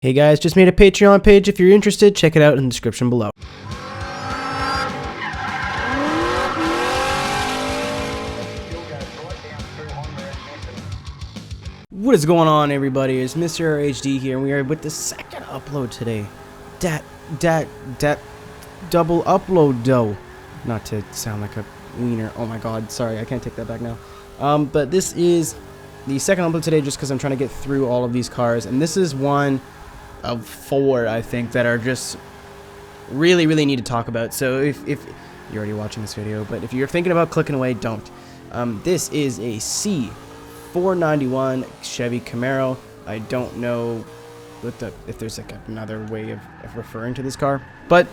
Hey guys, just made a Patreon page. If you're interested, check it out in the description below. What is going on, everybody? It's MrAeroHD here, and we are with the second upload today. Dat double upload dough. Not to sound like a wiener. Oh my god, sorry, I can't take that back now. But this is the second upload today just because I'm trying to get through all of these cars, and this is one of 4, I think, that are just really need to talk about. So if you're already watching this video, but if you're thinking about clicking away, don't. This is a C491 Chevy Camaro. I don't know if there's like another way of referring to this car, but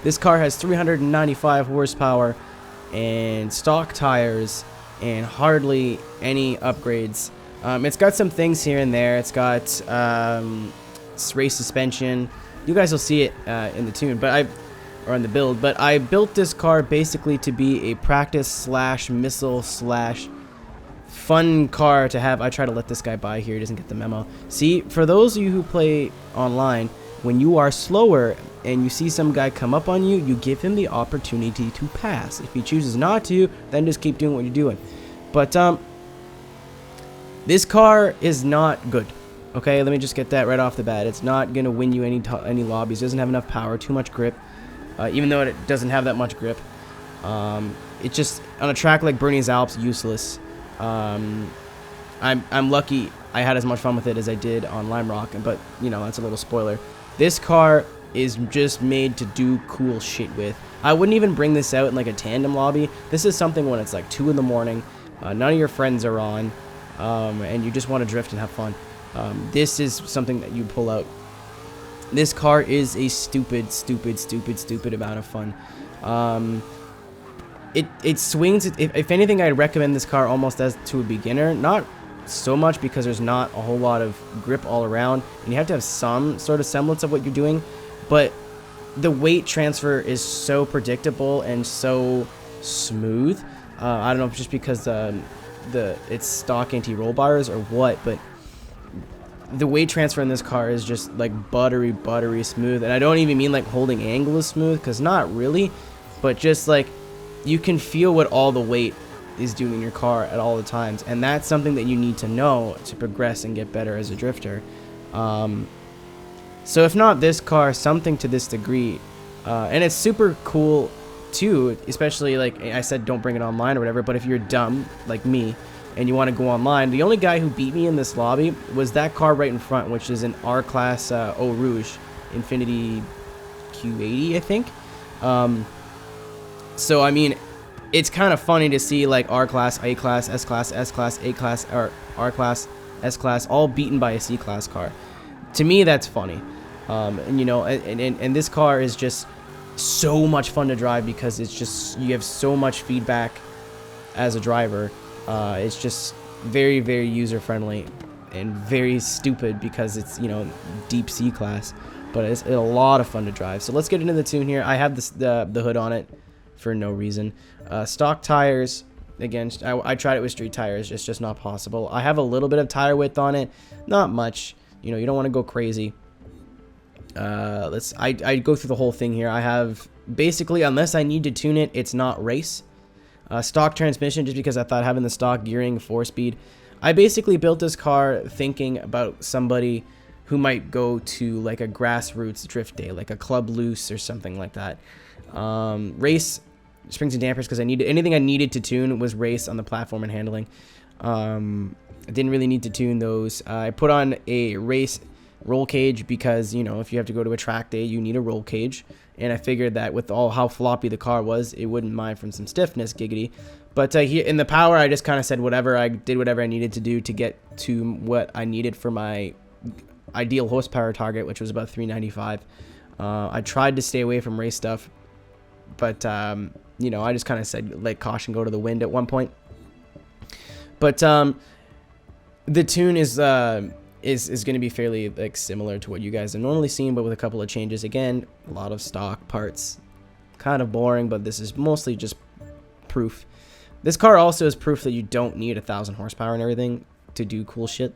this car has 395 horsepower and stock tires and hardly any upgrades. It's got some things here and there. It's got race suspension. You guys will see it in the tune, or in the build. But I built this car basically to be a practice slash missile slash fun car to have. I try to let this guy by here. He doesn't get the memo. See, for those of you who play online, when you are slower and you see some guy come up on you, you give him the opportunity to pass. If he chooses not to, then just keep doing what you're doing. But this car is not good. Okay, let me just get that right off the bat. It's not gonna win you any lobbies. It doesn't have enough power, too much grip. Even though it doesn't have that much grip, it just on a track like Bernese Alps, useless. I'm lucky I had as much fun with it as I did on Lime Rock, but you know, that's a little spoiler. This car is just made to do cool shit with. I wouldn't even bring this out in like a tandem lobby. This is something when it's like 2 in the morning, none of your friends are on, and you just want to drift and have fun. This is something that you pull out. This car is a stupid amount of fun. It swings. If anything, I'd recommend this car almost as to a beginner. Not so much because there's not a whole lot of grip all around, and you have to have some sort of semblance of what you're doing. But the weight transfer is so predictable and so smooth. I don't know if it's just because it's stock anti-roll bars or what, but the weight transfer in this car is just like buttery smooth. And I don't even mean like holding angle is smooth, because not really, but just like you can feel what all the weight is doing in your car at all the times, and that's something that you need to know to progress and get better as a drifter. So if not this car, something to this degree, and it's super cool too, especially like I said, don't bring it online or whatever. But if you're dumb like me and you want to go online, the only guy who beat me in this lobby was that car right in front, which is an R-Class Eau Rouge Infinity Q80, I think. So I mean, it's kind of funny to see like R-Class, A-Class, S-Class, S-Class, A-Class, or R-Class, S-Class, all beaten by a C-Class car. To me, that's funny. And you know, and this car is just so much fun to drive because it's just, you have so much feedback as a driver. It's just very user friendly and very stupid because it's, you know, deep C class, but it's a lot of fun to drive. So let's get into the tune here. I have the hood on it for no reason. Stock tires, again, I tried it with street tires. It's just not possible. I have a little bit of tire width on it, not much. You know, you don't want to go crazy. I go through the whole thing here. I have basically, unless I need to tune it, it's not race. Stock transmission, just because I thought having the stock gearing 4-speed. I basically built this car thinking about somebody who might go to like a grassroots drift day, like a Club Loose or something like that. Race, springs and dampers, because anything I needed to tune was race on the platform and handling. I didn't really need to tune those. I put on a race roll cage because, you know, if you have to go to a track day, you need a roll cage. And I figured that with all how floppy the car was, it wouldn't mind from some stiffness, giggity. But here in the power, I just kind of said whatever. I did whatever I needed to do to get to what I needed for my ideal horsepower target, which was about 395. I tried to stay away from race stuff, but you know, I just kind of said let caution go to the wind at one point. But the tune is going to be fairly like similar to what you guys have normally seen, but with a couple of changes. Again, a lot of stock parts, kind of boring, but this is mostly just proof. This car also is proof that you don't need 1,000 horsepower and everything to do cool shit.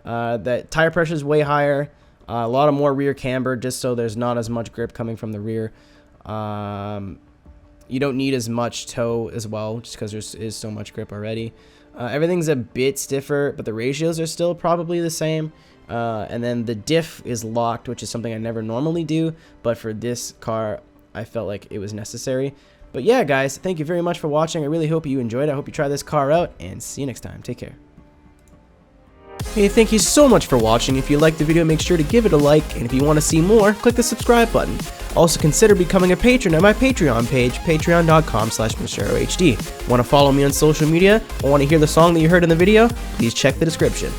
That tire pressure is way higher. A lot of more rear camber, just so there's not as much grip coming from the rear. You don't need as much toe as well, just because there is so much grip already. Everything's a bit stiffer, but the ratios are still probably the same. And then the diff is locked, which is something I never normally do, but for this car, I felt like it was necessary. But yeah, guys, thank you very much for watching. I really hope you enjoyed it. I hope you try this car out, and see you next time. Take care. Hey, thank you so much for watching. If you liked the video, make sure to give it a like, and if you want to see more, click the subscribe button. Also, consider becoming a patron at my Patreon page, patreon.com/MrAeroHD. Want to follow me on social media, or want to hear the song that you heard in the video? Please check the description.